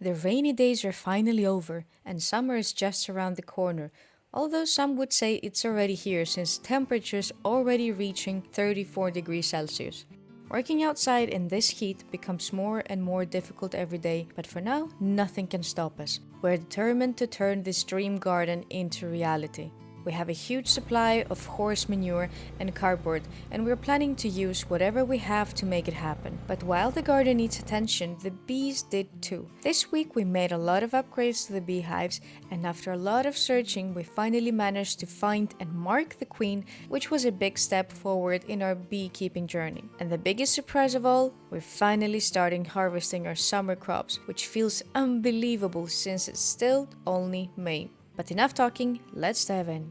The rainy days are finally over, and summer is just around the corner, although some would say it's already here since temperatures already reaching 34 degrees Celsius. Working outside in this heat becomes more and more difficult every day, but for now, nothing can stop us. We're determined to turn this dream garden into reality. We have a huge supply of horse manure and cardboard, and we're planning to use whatever we have to make it happen. But while the garden needs attention, the bees did too. This week we made a lot of upgrades to the beehives, and after a lot of searching, we finally managed to find and mark the queen, which was a big step forward in our beekeeping journey. And the biggest surprise of all, we're finally starting harvesting our summer crops, which feels unbelievable since it's still only May. But enough talking, let's dive in.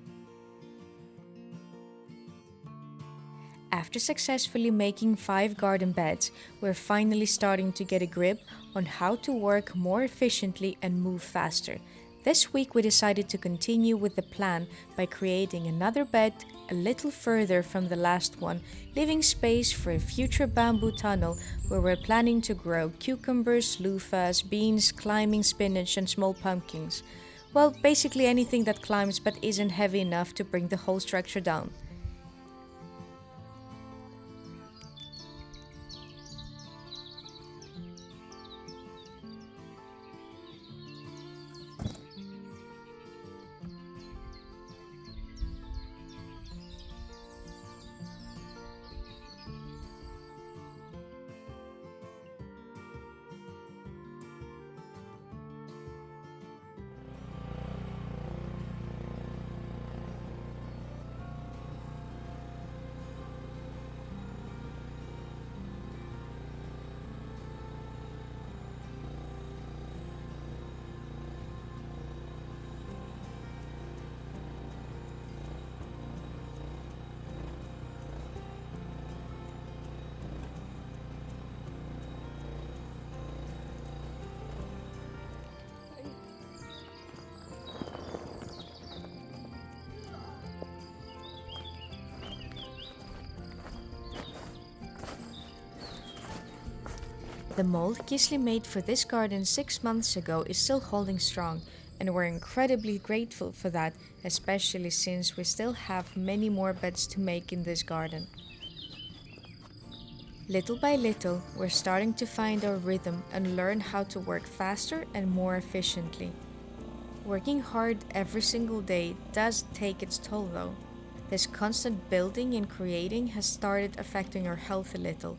After successfully making 5 garden beds, we're finally starting to get a grip on how to work more efficiently and move faster. This week we decided to continue with the plan by creating another bed a little further from the last one, leaving space for a future bamboo tunnel where we're planning to grow cucumbers, loofahs, beans, climbing spinach and small pumpkins. Well, basically anything that climbs but isn't heavy enough to bring the whole structure down. The mold Gisli made for this garden 6 months ago is still holding strong, and we're incredibly grateful for that, especially since we still have many more beds to make in this garden. Little by little, we're starting to find our rhythm and learn how to work faster and more efficiently. Working hard every single day does take its toll though. This constant building and creating has started affecting our health a little.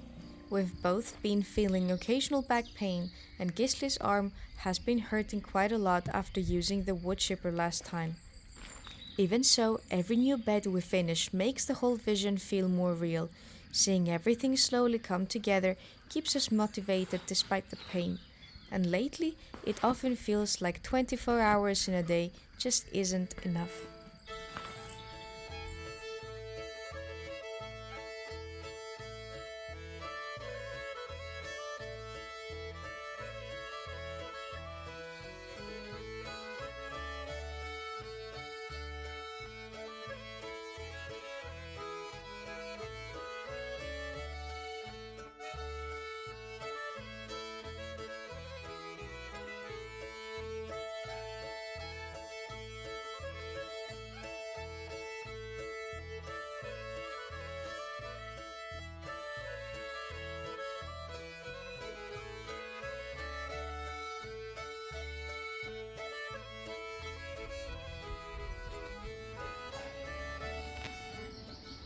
We've both been feeling occasional back pain, and Gisli's arm has been hurting quite a lot after using the wood chipper last time. Even so, every new bed we finish makes the whole vision feel more real. Seeing everything slowly come together keeps us motivated despite the pain. And lately, it often feels like 24 hours in a day just isn't enough.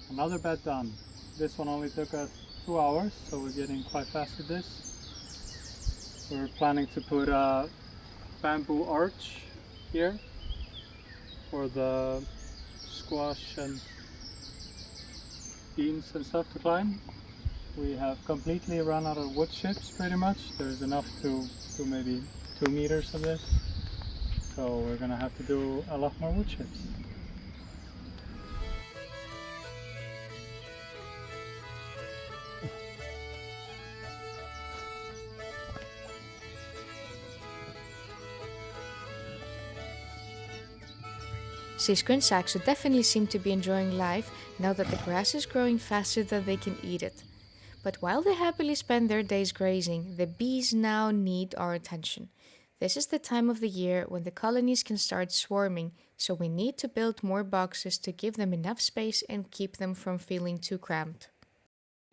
Another bed done. This one only took us 2 hours, so we're getting quite fast at this. We're planning to put a bamboo arch here for the squash and beans and stuff to climb. We have completely run out of wood chips pretty much. There's enough to do maybe 2 meters of this. So we're gonna have to do a lot more wood chips. Sisko and Saxo definitely seem to be enjoying life now that the grass is growing faster than they can eat it. But while they happily spend their days grazing, the bees now need our attention. This is the time of the year when the colonies can start swarming, so we need to build more boxes to give them enough space and keep them from feeling too cramped.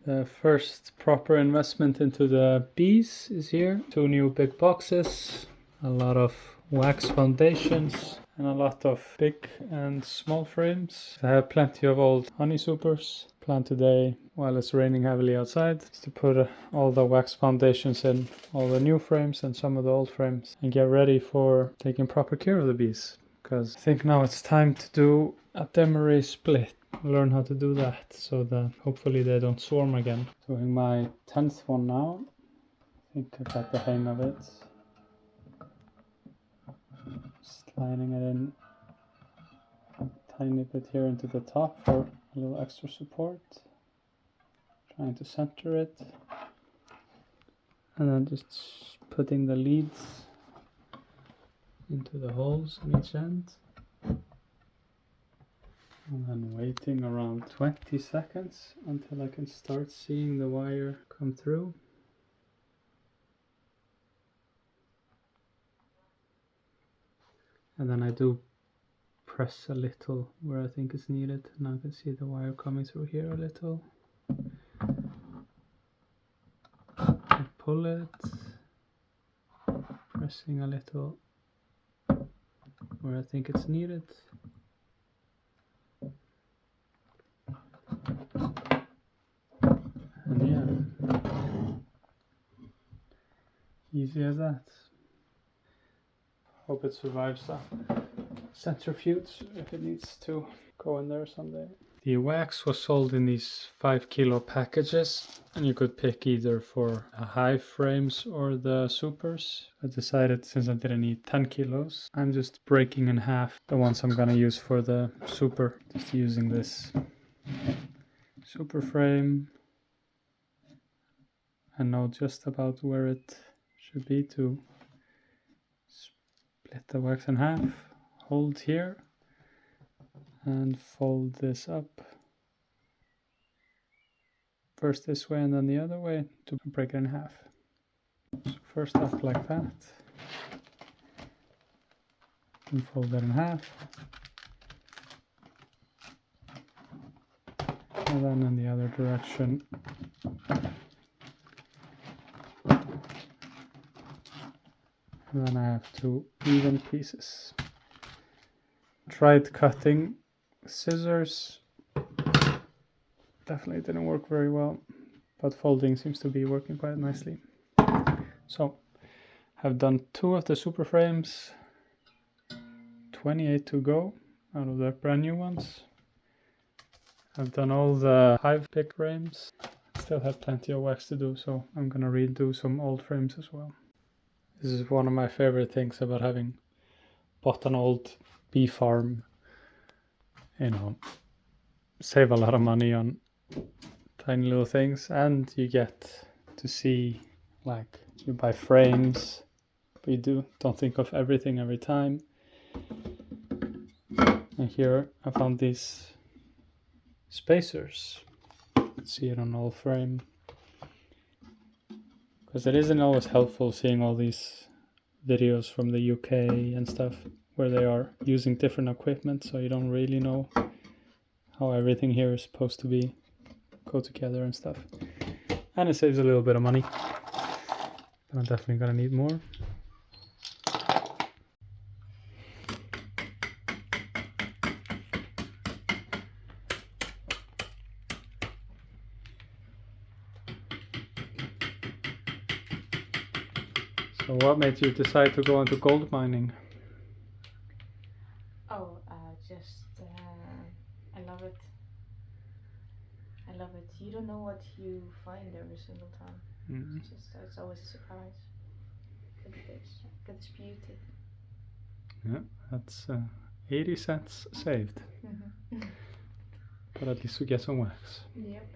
The first proper investment into the bees is here. 2 new big boxes, a lot of wax foundations, and a lot of big and small frames. I have plenty of old honey supers. Plan today, while it's raining heavily outside, is to put all the wax foundations in all the new frames and some of the old frames and get ready for taking proper care of the bees. Because I think now it's time to do a demery split. Learn how to do that so that hopefully they don't swarm again. Doing my 10th one now. I think I got the hang of it. Sliding it in a tiny bit here into the top for a little extra support. Trying to center it. And then just putting the leads into the holes on each end. And then waiting around 20 seconds until I can start seeing the wire come through. And then I do press a little where I think it's needed. Now I can see the wire coming through here a little. I pull it, pressing a little where I think it's needed. And yeah, easy as that. Hope it survives the centrifuge if it needs to go in there someday. The wax was sold in these 5-kilo packages, and you could pick either for the hive frames or the supers. I decided, since I didn't need 10 kilos, I'm just breaking in half the ones I'm gonna use for the super. Just using this super frame. I know just about where it should be to split the wax in half, hold here, and fold this up. First this way and then the other way to break it in half. So first up like that, and fold it in half. And then in the other direction. And then I have 2 even pieces. Tried cutting scissors. Definitely didn't work very well, but folding seems to be working quite nicely. So, have done 2 of the super frames, 28 to go out of the brand new ones. I've done all the hive pick frames. Still have plenty of wax to do, so I'm gonna redo some old frames as well. This is one of my favorite things about having bought an old bee farm. You know, save a lot of money on tiny little things, and you get to see, like, you buy frames, but you don't think of everything every time. And here I found these spacers. You can see it on all frame, because it isn't always helpful seeing all these videos from the UK and stuff where they are using different equipment, so you don't really know how everything here is supposed to be go together and stuff. And it saves a little bit of money, but I'm definitely gonna need more. So what made you decide to go into gold mining? Oh, I love it. I love it. You don't know what you find every single time. It's always a surprise. Look at this. Look at this beauty. Yeah, that's 80 cents saved. But at least we get some wax. Yep.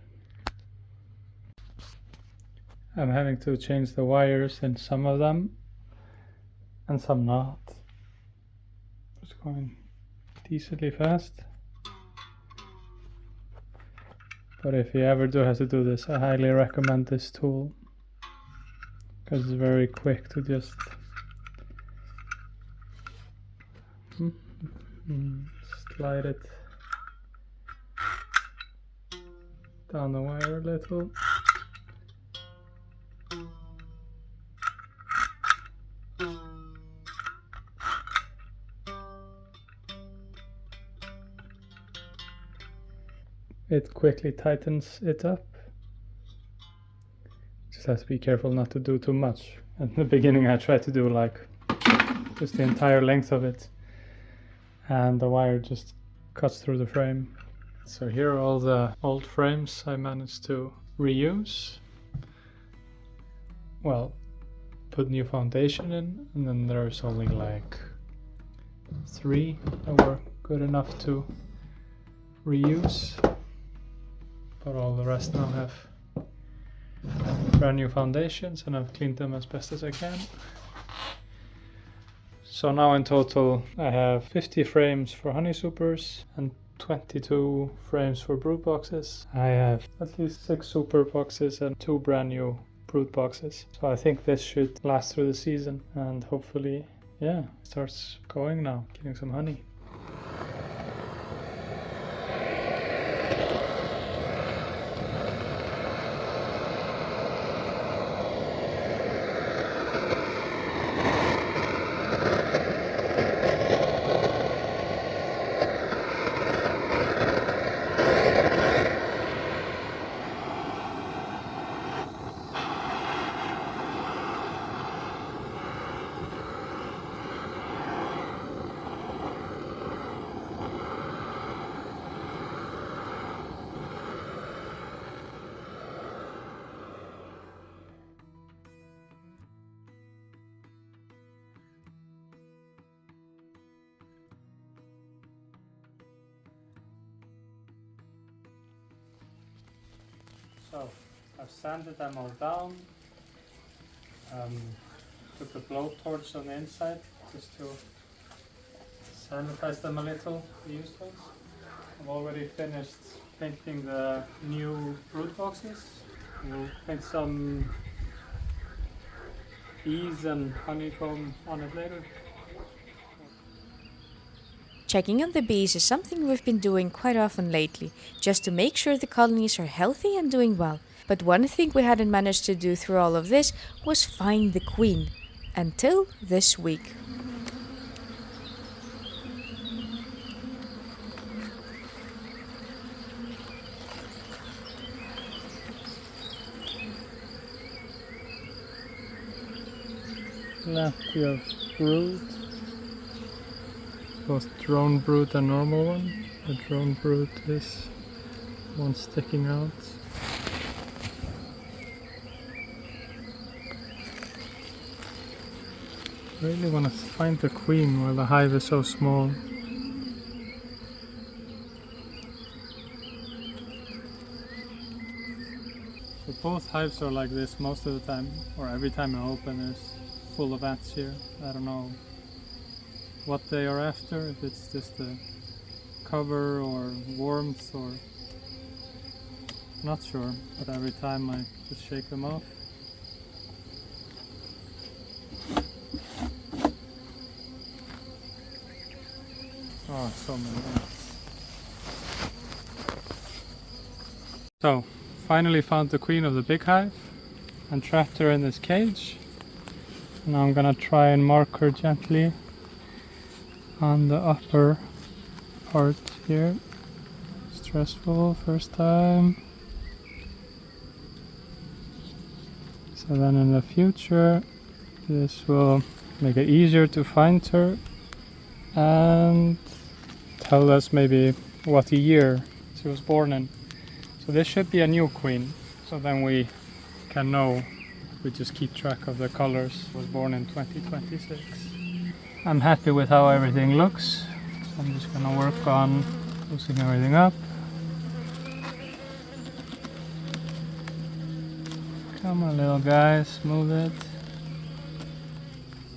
I'm having to change the wires in some of them and some not. It's going decently fast. But if you ever do have to do this, I highly recommend this tool, because it's very quick to just Slide it down the wire a little. It quickly tightens it up. Just have to be careful not to do too much. At the beginning I tried to do like just the entire length of it, and the wire just cuts through the frame. So here are all the old frames I managed to reuse. Well, put new foundation in, and then there's only like 3 that were good enough to reuse, but all the rest now have brand new foundations, and I've cleaned them as best as I can. So now in total I have 50 frames for honey supers and 22 frames for brood boxes. I have at least 6 super boxes and 2 brand new brood boxes. So I think this should last through the season, and hopefully, yeah, starts going now, getting some honey. So I've sanded them all down, took the blowtorch on the inside just to sanitize them a little, the used ones. I've already finished painting the new brood boxes. We'll paint some bees and honeycomb on it later. Checking on the bees is something we've been doing quite often lately, just to make sure the colonies are healthy and doing well. But one thing we hadn't managed to do through all of this was find the queen. Until this week. Plenty of brood. Both drone brood and normal one. The drone brood is one sticking out. I really want to find the queen while the hive is so small. So both hives are like this most of the time, or every time I open there's full of ants here. I don't know what they are after, if it's just the cover or warmth, or not sure, but every time I just shake them off. Oh, so many ants. So, finally found the queen of the big hive and trapped her in this cage. Now I'm gonna try and mark her gently on the upper part here. Stressful first time. So then in the future this will make it easier to find her and tell us maybe what year she was born in. So this should be a new queen, so then we can know. We just keep track of the colors. She was born in 2026. I'm happy with how everything looks. I'm just gonna work on loosening everything up. Come on little guys, move it.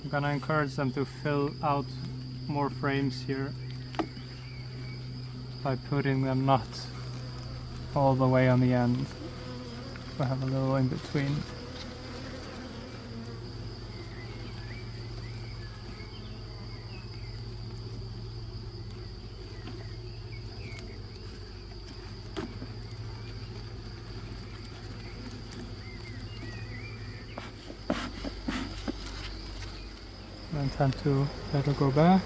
I'm gonna encourage them to fill out more frames here by putting them not all the way on the end. We have a little in between. Then time to let her go back.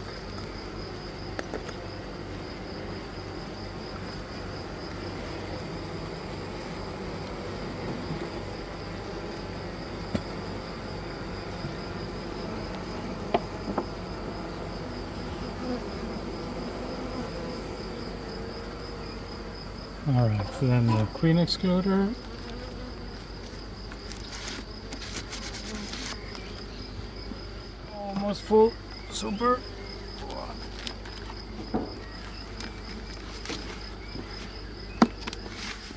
Alright, so then the queen excluder. Almost full. Super.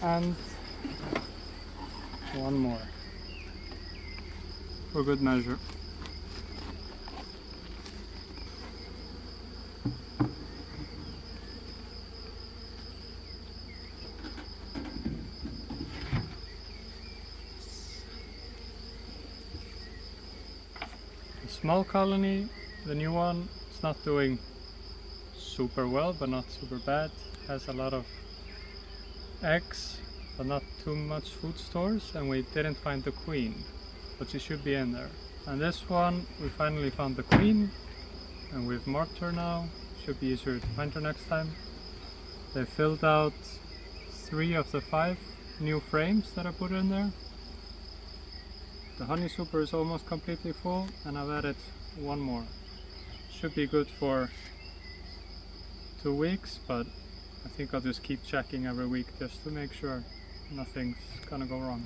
And one more. For good measure. Small colony, the new one, it's not doing super well, but not super bad. Has a lot of eggs, but not too much food stores, and we didn't find the queen, but she should be in there. And this one, we finally found the queen, and we've marked her now. Should be easier to find her next time. They filled out 3 of the 5 new frames that I put in there. The honey super is almost completely full, and I've added 1 more. Should be good for 2 weeks, but I think I'll just keep checking every week just to make sure nothing's gonna go wrong.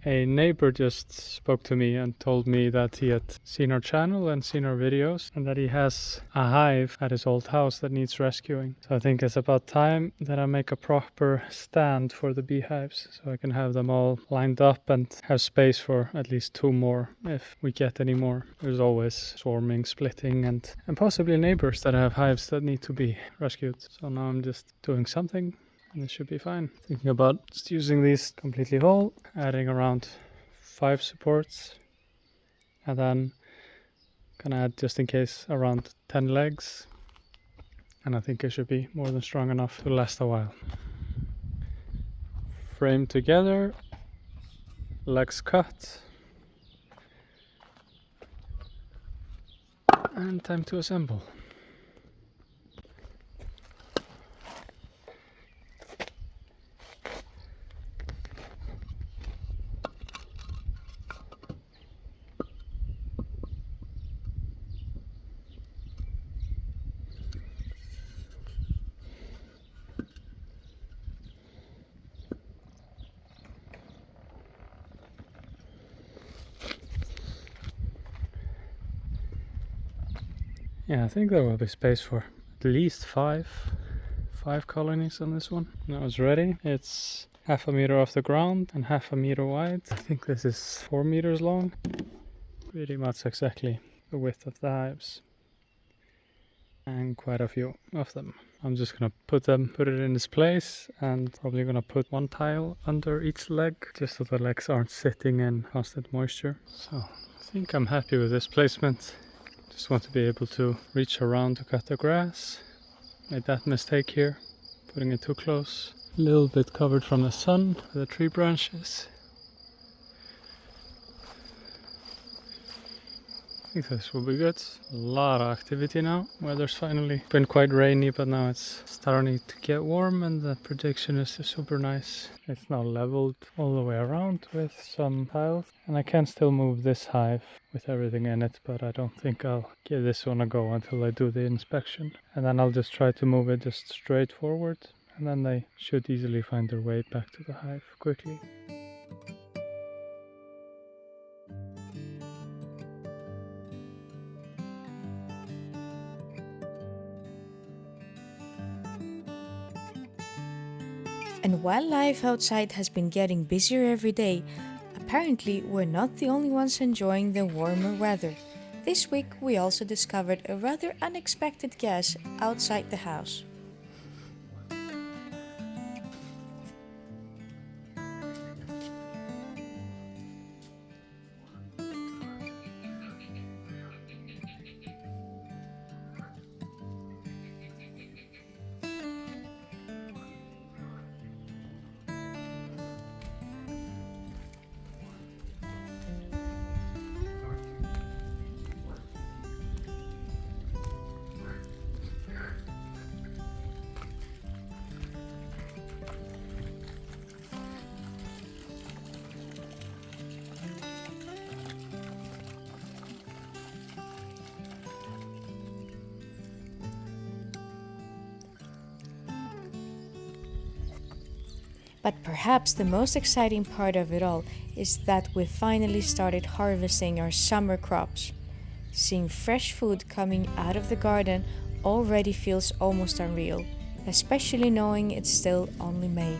A neighbor just spoke to me and told me that he had seen our channel and seen our videos, and that he has a hive at his old house that needs rescuing. So I think it's about time that I make a proper stand for the beehives, so I can have them all lined up and have space for at least 2 more if we get any more. There's always swarming, splitting, and possibly neighbors that have hives that need to be rescued. So now I'm just doing something, and this should be fine. Thinking about just using these completely whole, adding around 5 supports, and then gonna add, just in case, around 10 legs, and I think it should be more than strong enough to last a while. Frame together, legs cut, and time to assemble. Yeah, I think there will be space for at least 5 colonies on this one. Now it's ready. It's 1/2 meter off the ground and 1/2 meter wide. I think this is 4 meters long. Pretty much exactly the width of the hives, and quite a few of them. I'm just gonna put it in its place, and probably gonna put 1 tile under each leg, just so the legs aren't sitting in constant moisture. So I think I'm happy with this placement. Just want to be able to reach around to cut the grass. Made that mistake here, putting it too close. A little bit covered from the sun with the tree branches. I think this will be good. A lot of activity now. Weather's finally been quite rainy, but now it's starting to get warm, and the prediction is super nice. It's now leveled all the way around with some tiles, and I can still move this hive with everything in it, but I don't think I'll give this one a go until I do the inspection. And then I'll just try to move it just straight forward, and then they should easily find their way back to the hive quickly. And while life outside has been getting busier every day, apparently we're not the only ones enjoying the warmer weather. This week we also discovered a rather unexpected gas outside the house. But perhaps the most exciting part of it all is that we finally started harvesting our summer crops. Seeing fresh food coming out of the garden already feels almost unreal, especially knowing it's still only May.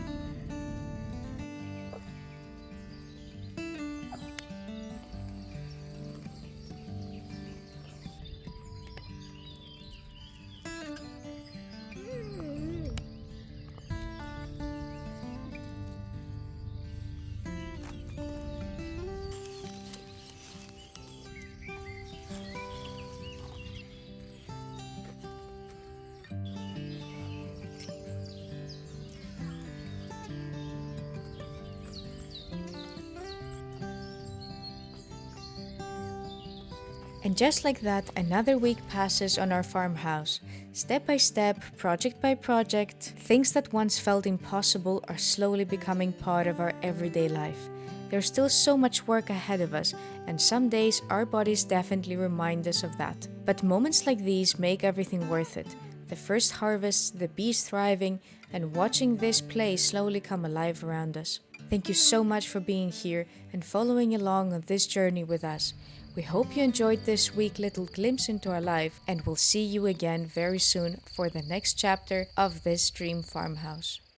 And just like that, another week passes on our farmhouse. Step by step, project by project, things that once felt impossible are slowly becoming part of our everyday life. There's still so much work ahead of us, and some days our bodies definitely remind us of that. But moments like these make everything worth it. The first harvest, the bees thriving, and watching this place slowly come alive around us. Thank you so much for being here and following along on this journey with us. We hope you enjoyed this week's little glimpse into our life, and we'll see you again very soon for the next chapter of this dream farmhouse.